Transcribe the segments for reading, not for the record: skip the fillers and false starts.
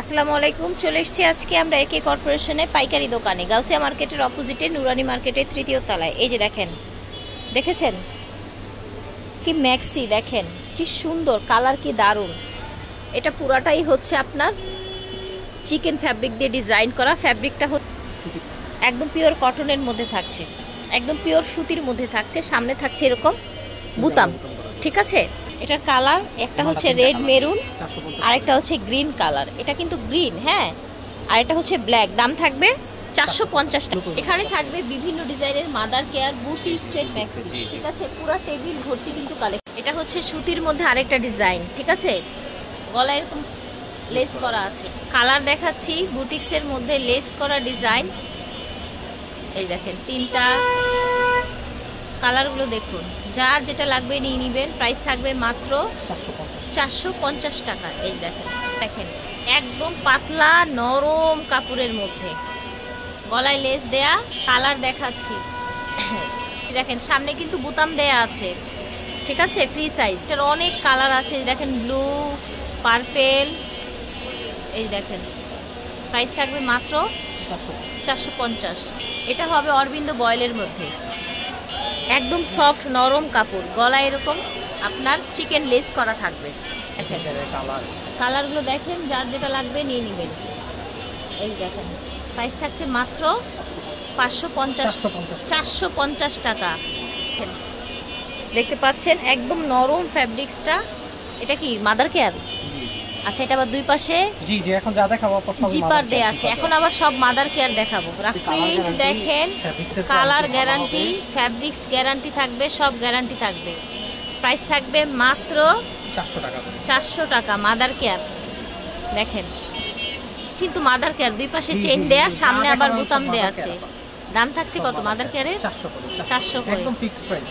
আসসালামু আলাইকুম। চলে এসেছি আজকে আমরা একে কর্পোরেশনে পাইকারি দোকানে, গাউসিয়া মার্কেটের অপোজিটে নুরানি মার্কেটের তৃতীয় তলায়। এই যে দেখেন, দেখেছেন কি ম্যাক্সি, দেখেন কি সুন্দর কালার, কি দারুণ। এটা পুরাটাই হচ্ছে আপনার চিকেন ফ্যাব্রিক দিয়ে ডিজাইন করা। ফ্যাব্রিকটা একদম পিওর কটনের মধ্যে থাকছে, একদম পিওর সুতির মধ্যে থাকছে। সামনে থাকছে এরকম বুতাম, ঠিক আছে। এটার কালার একটা হচ্ছে রেড মেরুন, আর একটা হচ্ছে গ্রিন কালার। এটা কিন্তু গ্রিন, হ্যাঁ। আর এটা হচ্ছে ব্ল্যাক। দাম থাকবে 450 টাকা। এখানে থাকবে বিভিন্ন ডিজাইনের mother care boutique set maxi, ঠিক আছে। পুরো টেবিল ভর্তি কিন্তু কালেকশন। এটা হচ্ছে সুতির মধ্যে আরেকটা ডিজাইন, ঠিক আছে। গলায় এরকম লেস করা আছে। কালার দেখাচ্ছি, বুটিক্সের মধ্যে লেস করা ডিজাইন। এই দেখেন তিনটা কালারগুলো দেখুন, যার যেটা লাগবে নিয়ে নেবেন। প্রাইস থাকবে মাত্র 450 টাকা। এই দেখেন, দেখেন একদম পাতলা নরম কাপড়ের মধ্যে গলায় লেস দেয়া। কালার দেখাচ্ছি, দেখেন সামনে কিন্তু বোতাম দেয়া আছে, ঠিক আছে। Free size. এটার অনেক কালার আছে, দেখেন ব্লু, পার্পেল। এই দেখেন প্রাইস থাকবে মাত্র 450। এটা হবে অরবিন্দ বয়েলের মধ্যে, একদম সফট নরম কাপড়। গলায় এরকম আপনার চিকেন লেস করা থাকবে। দেখেন কালারগুলো দেখেন, যার যেটা লাগবে নিয়ে নেবেন। এই দেখেন প্রাইস থাকছে মাত্র 450 টাকা। দেখতে পাচ্ছেন একদম নরম ফ্যাব্রিক্সটা। এটা কি মাদার কেয়ার? আচ্ছা, এটা আবার দুই পাশে এখন যা দেখাবো জিপার দেয়া আছে। এখন আবার সব মাদার কেয়ার দেখাবো। প্রিন্ট দেখেন, কালার গ্যারান্টি, ফ্যাব্রিক্স গ্যারান্টি থাকবে, সব গ্যারান্টি থাকবে। প্রাইস থাকবে মাত্র 400 টাকা। মাদার কেয়ার দেখেন, কিন্তু মাদার কেয়ার দুই পাশে চেইন দেয়া, সামনে আবার বোতাম দেয়া আছে। দাম থাকছে কত মাদার কেয়ারের? 400 করে। একদম ফিক্সড প্রাইস।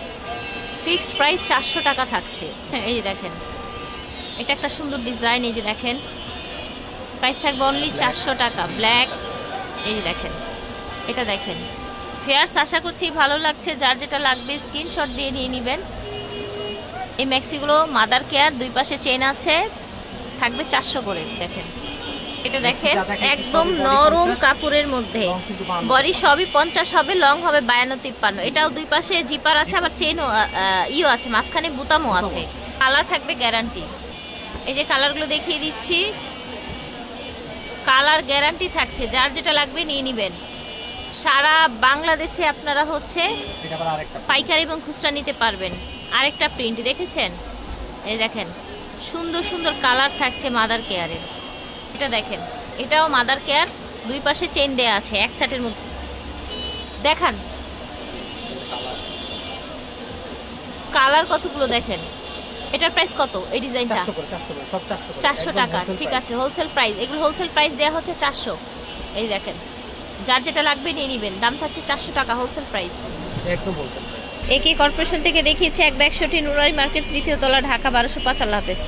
ফিক্সড প্রাইস 400 টাকা থাকছে। এই যে দেখেন, এটা একটা সুন্দর ডিজাইন। এই যে দেখেন প্রাইস থাকবে অনলি 400 টাকা। ব্ল্যাক। এই যে দেখেন, এটা দেখেন ফেয়ার্স। আশা করছি ভালো লাগছে। যার যেটা লাগবে স্ক্রিনশট দিয়ে নিয়ে নেবেন। এই ম্যাক্সিগুলো মাদার কেয়ার, দুই পাশে চেন আছে, থাকবে 400 করে। দেখেন এটা দেখেন একদম নরম কাপড়ের মধ্যে। বডি সবই 50 হবে, লং হবে 52-53। এটাও দুই পাশে জিপার আছে, আবার চেনও ইও আছে, মাঝখানে বুতামও আছে। কালার থাকবে গ্যারান্টি। এই যে কালারগুলো দেখিয়ে দিচ্ছি, কালার গ্যারান্টি থাকছে। যার যেটা লাগবে নিয়ে নেবেন। সারা বাংলাদেশে আপনারা হচ্ছে পাইকারি এবং খুচরা নিতে পারবেন। আরেকটা প্রিন্ট দেখেছেন? এই দেখেন সুন্দর সুন্দর কালার থাকছে মাদার কেয়ারের। এটা দেখেন, এটাও মাদার কেয়ার, দুই পাশে চেইন দেয়া আছে এক চাটের মধ্যে। দেখান কালার কতগুলো দেখেন। এটার প্রাইস কত? এই ডিজাইনটা 400 টাকা, ঠিক আছে। হোলসেল প্রাইস, এগুলো হোলসেল প্রাইস দেওয়া হচ্ছে 400। এই দেখেন, যার যেটা লাগবে নিয়ে নেবেন। দাম থাকছে 400 টাকা, হোলসেল প্রাইস, একদম হোলসেল প্রাইস। একে কর্পোরেশন থেকে দেখিয়েছে 162 নুরানি মার্কেট, তৃতীয় তলা, ঢাকা 1205। আল্লাহ হাফেজ।